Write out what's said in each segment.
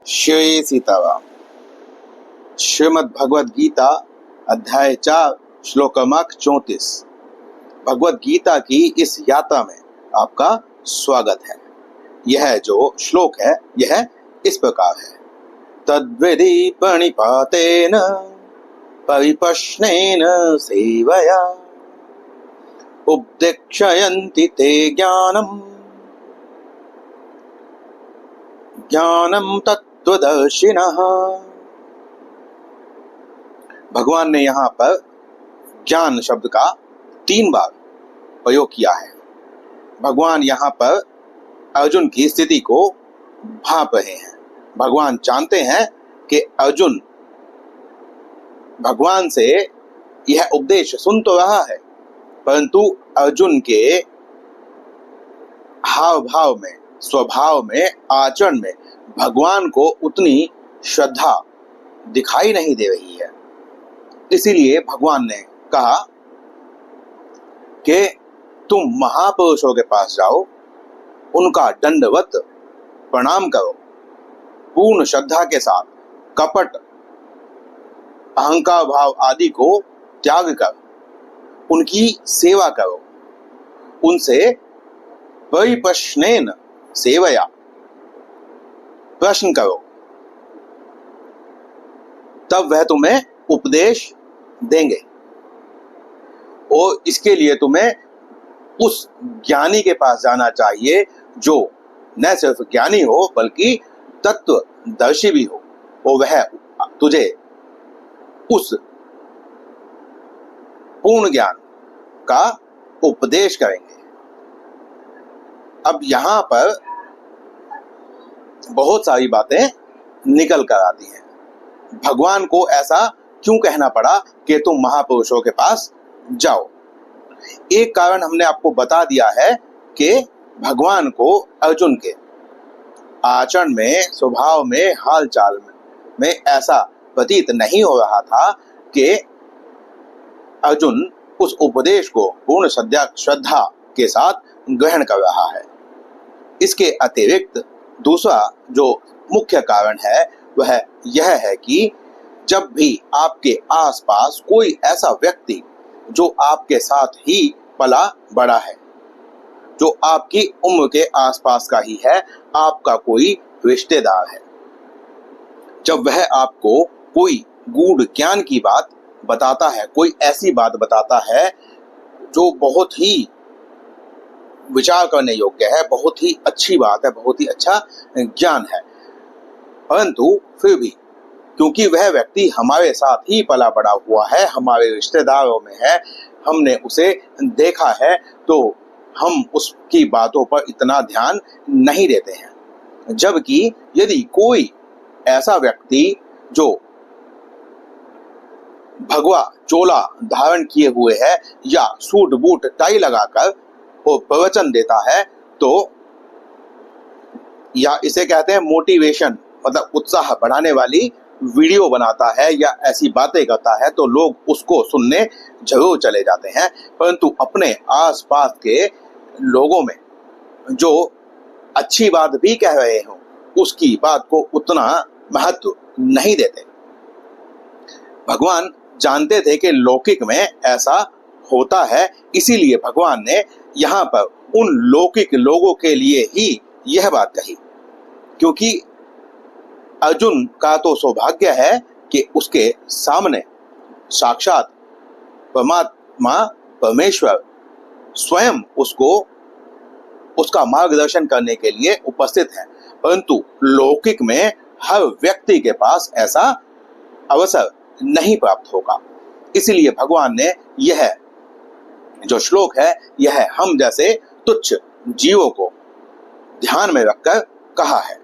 श्री सीताराम। श्रीमद् भगवद गीता अध्याय 4 श्लोकमार्क 34। भगवद गीता की इस यात्रा में आपका स्वागत है। यह जो श्लोक है यह इस प्रकार है। तद्विधि प्रणिपातेन परिप्रश्नेन सेवया उपदेक्षयन्ति ते ज्ञानम तत्त्वदर्शिनः। भगवान ने यहाँ पर ज्ञान शब्द का 3 बार प्रयोग किया है। भगवान यहाँ पर अर्जुन की स्थिति को भांप रहे हैं। भगवान जानते हैं कि अर्जुन भगवान से यह उपदेश सुन तो रहा है, परंतु अर्जुन के हाव भाव में, स्वभाव में, आचरण में भगवान को उतनी श्रद्धा दिखाई नहीं दे रही है। इसीलिए भगवान ने कहा कि तुम महापुरुषों के पास जाओ, उनका दंडवत प्रणाम करो, पूर्ण श्रद्धा के साथ कपट, अहंकार भाव आदि को त्याग कर उनकी सेवा करो, उनसे परिप्रश्नेन सेवया, प्रश्न करो, तब वह तुम्हें उपदेश देंगे। और इसके लिए तुम्हें उस ज्ञानी के पास जाना चाहिए जो न सिर्फ ज्ञानी हो बल्कि तत्वदर्शी भी हो, और वह तुझे उस पूर्ण ज्ञान का उपदेश करेंगे। अब यहां पर बहुत सारी बातें निकल कर आती हैं। भगवान को ऐसा क्यों कहना पड़ा कि तुम महापुरुषों के पास जाओ? एक कारण हमने आपको बता दिया है कि भगवान को अर्जुन के आचरण में, स्वभाव में, हालचाल में ऐसा प्रतीत नहीं हो रहा था कि अर्जुन उस उपदेश को पूर्ण श्रद्धा के साथ ग्रहण कर रहा है। इसके अतिरिक्त दूसरा जो मुख्य कारण है वह यह है कि जब भी आपके आसपास कोई ऐसा व्यक्ति जो आपके साथ ही पला बड़ा है, जो आपकी उम्र के आसपास का ही है, आपका कोई रिश्तेदार है, जब वह आपको कोई गूढ़ ज्ञान की बात बताता है, कोई ऐसी बात बताता है जो बहुत ही विचार करने योग्य है, बहुत ही अच्छी बात है, बहुत ही अच्छा ज्ञान है, परंतु फिर भी क्योंकि वह व्यक्ति हमारे साथ ही पला बड़ा हुआ है, हमारे रिश्तेदारों में है, हमने उसे देखा है, तो हम उसकी बातों पर इतना ध्यान नहीं देते हैं। जबकि यदि कोई ऐसा व्यक्ति जो भगवा चोला धारण किए हुए है या सूट बूट टाई लगाकर वो प्रवचन देता है, तो या इसे कहते हैं मोटिवेशन, मतलब उत्साह बढ़ाने वाली वीडियो बनाता है या ऐसी बातें करता है, तो लोग उसको सुनने जरूर चले जाते हैं, परंतु अपने आसपास के लोगों में जो अच्छी बात भी कह रहे हो उसकी बात को उतना महत्व नहीं देते। भगवान जानते थे कि लौकिक में ऐसा होता है, इसीलिए भगवान ने यहाँ पर उन लौकिक लोगों के लिए ही यह बात कही, क्योंकि अर्जुन का तो सौभाग्य है कि उसके सामने साक्षात परमात्मा परमेश्वर स्वयं उसको उसका मार्गदर्शन करने के लिए उपस्थित है, परंतु लौकिक में हर व्यक्ति के पास ऐसा अवसर नहीं प्राप्त होगा। इसलिए भगवान ने यह जो श्लोक है यह हम जैसे तुच्छ जीवों को ध्यान में रखकर कहा है।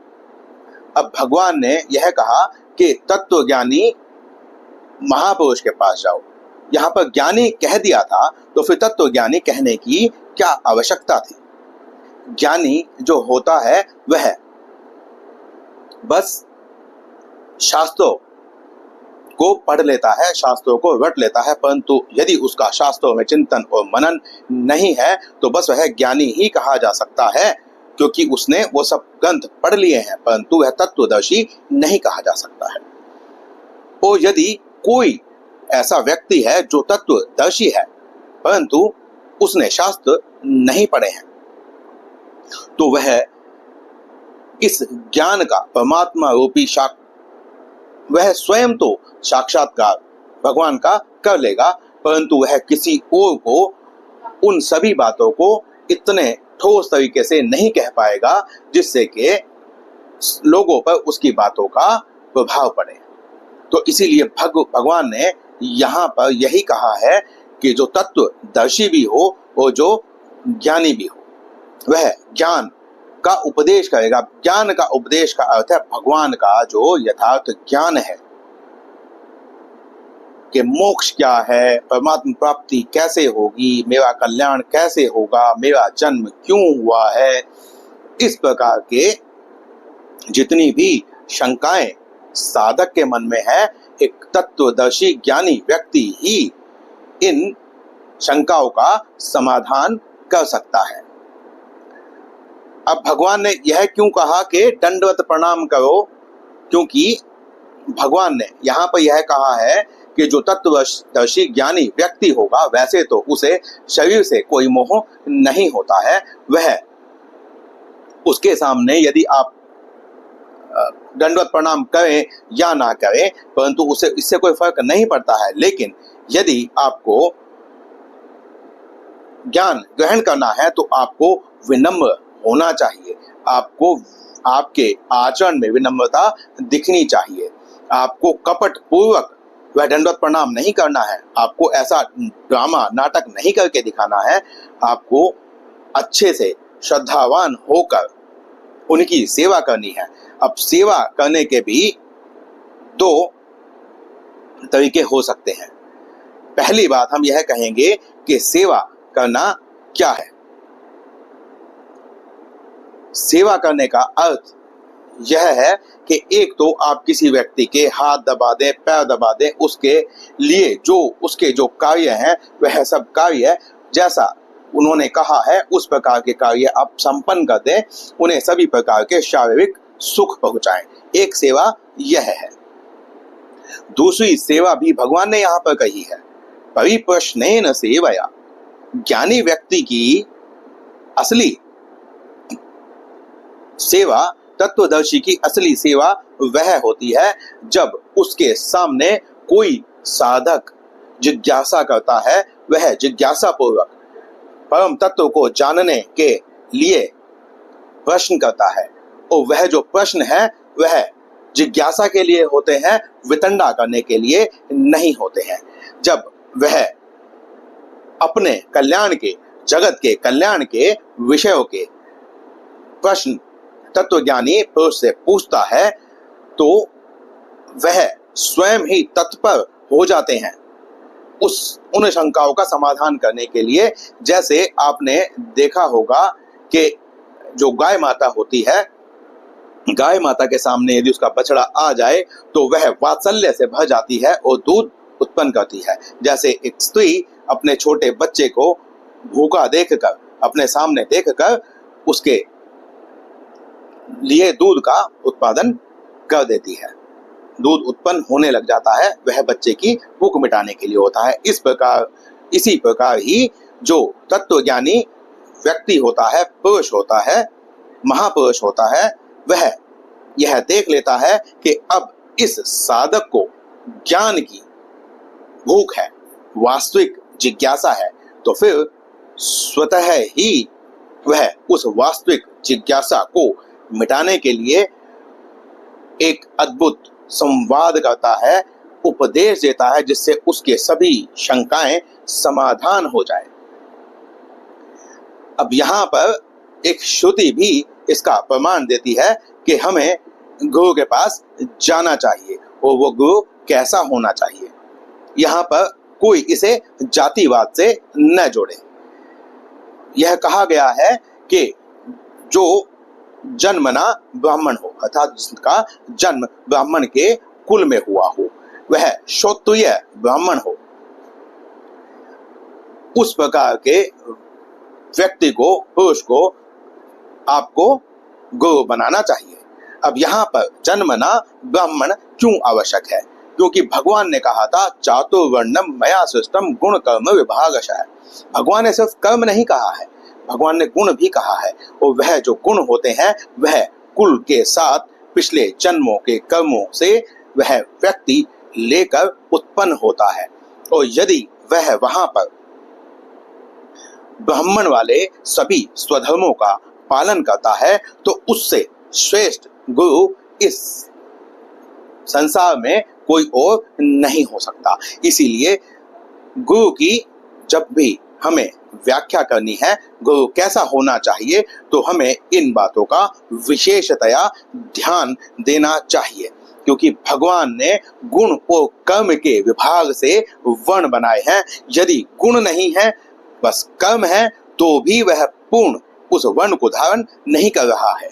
अब भगवान ने यह कहा कि तत्वज्ञानी महापुरुष के पास जाओ। यहाँ पर ज्ञानी कह दिया था, तो फिर तत्वज्ञानी कहने की क्या आवश्यकता थी? ज्ञानी जो होता है वह बस शास्त्रों को पढ़ लेता है, शास्त्रों को रट लेता है, परंतु यदि उसका शास्त्रों में चिंतन और मनन नहीं है तो बस वह ज्ञानी ही कहा जा सकता है। क्योंकि उसने वो सब ग्रंथ पढ़ लिए हैं, परंतु वह तत्वदर्शी नहीं कहा जा सकता है। और यदि कोई ऐसा व्यक्ति है जो तत्वदर्शी है परंतु उसने शास्त्र नहीं पढ़े हैं, तो वह इस ज्ञान का परमात्मा रूपी वह स्वयं तो साक्षात्कार भगवान का कर लेगा, परंतु वह किसी और को उन सभी बातों को इतने ठोस तरीके से नहीं कह पाएगा जिससे कि लोगों पर उसकी बातों का प्रभाव पड़े। तो इसीलिए भगवान ने यहाँ पर यही कहा है कि जो तत्वदर्शी भी हो और जो ज्ञानी भी हो वह ज्ञान का उपदेश करेगा। ज्ञान का उपदेश का अर्थ है भगवान का जो यथार्थ ज्ञान है कि मोक्ष क्या है, परमात्मा प्राप्ति कैसे होगी, मेरा कल्याण कैसे होगा, मेरा जन्म क्यों हुआ है। इस प्रकार के जितनी भी शंकाएं साधक के मन में है, एक तत्वदर्शी ज्ञानी व्यक्ति ही इन शंकाओं का समाधान कर सकता है। अब भगवान ने यह क्यों कहा कि दंडवत प्रणाम करो, क्योंकि भगवान ने यहाँ पर यह कहा है कि जो तत्वदर्शी ज्ञानी व्यक्ति होगा वैसे तो उसे शरीर से कोई मोह नहीं होता है। वह उसके सामने यदि आप दंडवत प्रणाम करें या ना करें, परंतु उसे इससे कोई फर्क नहीं पड़ता है। लेकिन यदि आपको ज्ञान ग्रहण करना है तो आपको विनम्र होना चाहिए, आपको आपके आचरण में विनम्रता दिखनी चाहिए, आपको कपट पूर्वक वह दंडवत प्रणाम नहीं करना है, आपको ऐसा ड्रामा नाटक नहीं करके दिखाना है, आपको अच्छे से श्रद्धावान होकर उनकी सेवा करनी है। अब सेवा करने के भी दो तरीके हो सकते हैं। पहली बात हम यह कहेंगे कि सेवा करना क्या है। सेवा करने का अर्थ यह है कि एक तो आप किसी व्यक्ति के हाथ दबा दें, पैर दबा दें, उसके लिए जो उसके जो कार्य हैं वह सब कार्य जैसा उन्होंने कहा है उस प्रकार के कार्य आप संपन्न कर दें, उन्हें सभी प्रकार के शारीरिक सुख पहुंचाएं। एक सेवा यह है। दूसरी सेवा भी भगवान ने यहाँ पर कही है, परिप्रश्नेन सेवया। ज्ञानी व्यक्ति की असली सेवा, तत्वदर्शी की असली सेवा वह होती है जब उसके सामने कोई साधक जिज्ञासा करता है, वह जिज्ञासा पूर्वक परम तत्व को जानने के लिए प्रश्न करता है, और वह जो प्रश्न है वह जिज्ञासा के लिए होते हैं, वितंडा करने के लिए नहीं होते हैं। जब वह अपने कल्याण के, जगत के कल्याण के विषयों के प्रश्न तत्वज्ञानी पुरुष से पूछता है तो वह स्वयं ही तत्पर हो जाते हैं उन शंकाओं का समाधान करने के लिए। जैसे आपने देखा होगा कि जो गाय माता होती है, गाय माता के सामने यदि उसका बछड़ा आ जाए तो वह वात्सल्य से भर जाती है और दूध उत्पन्न करती है। जैसे एक स्त्री अपने छोटे बच्चे को भूखा देखकर, अपने सामने देखकर उसके लिए दूध का उत्पादन कर देती है, दूध उत्पन्न होने लग जाता है, वह बच्चे की भूख मिटाने के लिए होता है। इसी प्रकार ही जो तत्वज्ञानी व्यक्ति होता है, पुरुष होता है, महापुरुष होता है, वह यह देख लेता है कि अब इस साधक को ज्ञान की भूख है, वास्तविक जिज्ञासा है, तो फिर स्वतः ही वह उस वास्तविक जिज्ञासा को मिटाने के लिए एक अद्भुत संवाद करता है, उपदेश देता है, जिससे उसके सभी शंकाएं समाधान हो जाए। अब यहाँ पर एक श्रुति भी इसका प्रमाण देती है कि हमें गुरु के पास जाना चाहिए और वो गुरु कैसा होना चाहिए। यहाँ पर कोई इसे जातिवाद से न जोड़े। यह कहा गया है कि जो जन्मना ब्राह्मण हो, अर्थात जिसका जन्म ब्राह्मण के कुल में हुआ हो, वह क्षत्रिय ब्राह्मण हो, उस प्रकार के व्यक्ति को, पुरुष को आपको गुरु बनाना चाहिए। अब यहाँ पर जन्मना ब्राह्मण क्यों आवश्यक है? क्योंकि भगवान ने कहा था चातुर्वर्ण्यम मया सृष्टम गुण कर्म विभागशः। भगवान ने सिर्फ कर्म नहीं कहा है, भगवान ने गुण भी कहा है। और वह जो गुण होते हैं वह कुल के साथ पिछले जन्मों के कर्मों से वह व्यक्ति लेकर उत्पन्न होता है। और यदि वह वहां पर ब्राह्मण वाले सभी स्वधर्मों का पालन करता है तो उससे श्रेष्ठ गुरु इस संसार में कोई और नहीं हो सकता। इसीलिए गुरु की जब भी हमें व्याख्या करनी है गुरु कैसा होना चाहिए तो हमें इन बातों का विशेषतया ध्यान देना चाहिए। क्योंकि भगवान ने गुण और कर्म के विभाग से वर्ण बनाए हैं। यदि गुण नहीं है बस कर्म है तो भी वह पूर्ण उस वर्ण को धारण नहीं कर रहा है।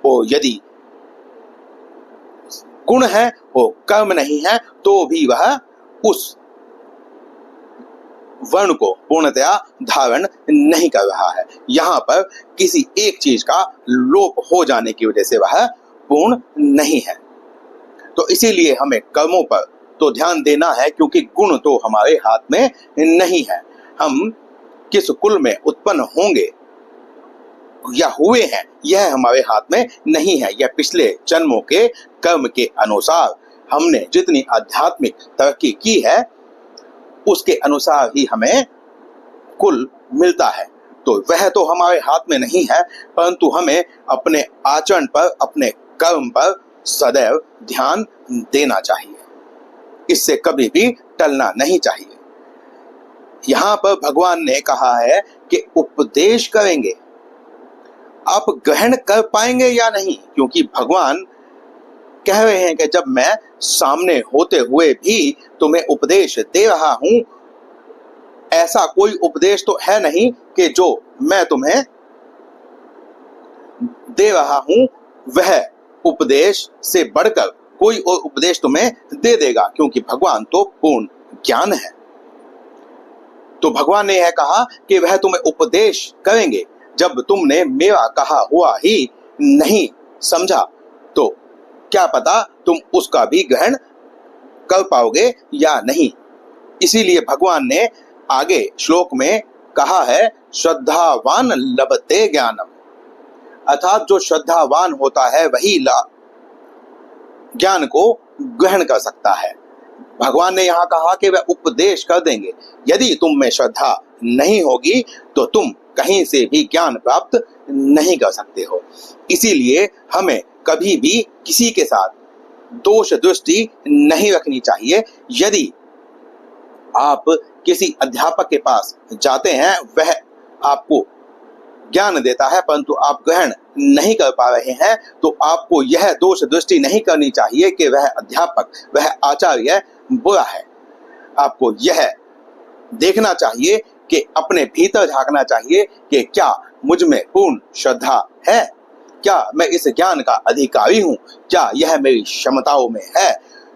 और यदि गुण है और कर्म नहीं है तो भी वह उस वर्ण को पूर्णतया धारण नहीं कर रहा है। यहाँ पर किसी एक चीज का लोप हो जाने की वजह से वह पूर्ण नहीं है। तो इसीलिए हमें कर्मों पर तो ध्यान देना है क्योंकि गुण तो हमारे हाथ में नहीं है। हम किस कुल में उत्पन्न होंगे या हुए हैं यह हमारे हाथ में नहीं है। यह पिछले जन्मों के कर्म के अनुसार हमने जितनी आध्यात्मिक तरक्की की है उसके अनुसार ही हमें कुल मिलता है। तो वह तो हमारे हाथ में नहीं है, परंतु हमें अपने आचरण पर, अपने कर्म पर सदैव ध्यान देना चाहिए। इससे कभी भी टलना नहीं चाहिए। यहाँ पर भगवान ने कहा है कि उपदेश करेंगे, आप ग्रहण कर पाएंगे या नहीं, क्योंकि भगवान कह रहे हैं कि जब मैं सामने होते हुए भी तुम्हें उपदेश दे रहा हूं, ऐसा कोई उपदेश तो है नहीं कि जो मैं तुम्हें दे रहा हूं वह उपदेश से बढ़कर कोई और उपदेश तुम्हें दे देगा, क्योंकि भगवान तो पूर्ण ज्ञान है। तो भगवान ने यह कहा कि वह तुम्हें उपदेश करेंगे। जब तुमने मेरा कहा हुआ ही नहीं समझा तो क्या पता तुम उसका भी ग्रहण कर पाओगे या नहीं। इसीलिए भगवान ने आगे श्लोक में कहा है श्रद्धावान लभते ज्ञानम, अर्थात जो श्रद्धावान होता है वही ज्ञान को ग्रहण कर सकता है। भगवान ने यहाँ कहा कि वह उपदेश कर देंगे। यदि तुम में श्रद्धा नहीं होगी तो तुम कहीं से भी ज्ञान प्राप्त नहीं कर सकते हो। इसीलिए हमें कभी भी किसी के साथ दोष दृष्टि नहीं रखनी चाहिए। यदि आप किसी अध्यापक के पास जाते हैं, वह आपको ज्ञान देता है परंतु आप ग्रहण नहीं कर पा रहे हैं, तो आपको यह दोष दृष्टि नहीं करनी चाहिए कि वह अध्यापक, वह आचार्य बुरा है। आपको यह देखना चाहिए कि अपने भीतर झांकना चाहिए कि क्या मुझ में पूर्ण श्रद्धा है, क्या मैं इस ज्ञान का अधिकारी हूँ, क्या यह मेरी क्षमताओं में है।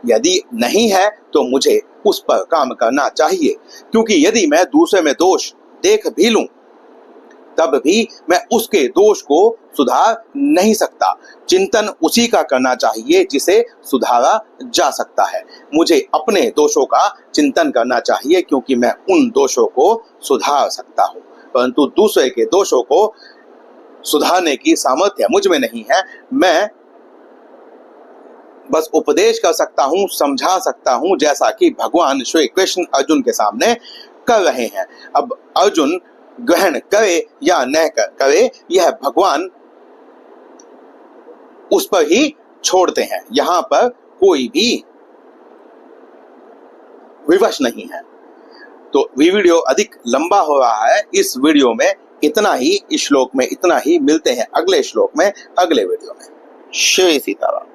यदि नहीं है तो मुझे उस पर काम करना चाहिए, क्योंकि यदि मैं दूसरे में दोष देख भी लूं तब भी मैं उसके दोष को सुधार नहीं सकता। चिंतन उसी का करना चाहिए जिसे सुधारा जा सकता है। मुझे अपने दोषों का चिंतन करना चाहिए क्योंकि मैं उन दोषों को सुधार सकता हूँ, परंतु दूसरे के दोषों को सुधारने की सामर्थ्य मुझ में नहीं है। मैं बस उपदेश कर सकता हूँ, समझा सकता हूँ, जैसा कि भगवान श्री कृष्ण अर्जुन के सामने कर रहे हैं। अब अर्जुन ग्रहण करे या न करे यह भगवान उस पर ही छोड़ते हैं। यहाँ पर कोई भी विवश नहीं है। तो वीडियो अधिक लंबा हो रहा है, इस वीडियो में इतना ही, इस श्लोक में इतना ही। मिलते हैं अगले श्लोक में, अगले वीडियो में। श्री सीताराम।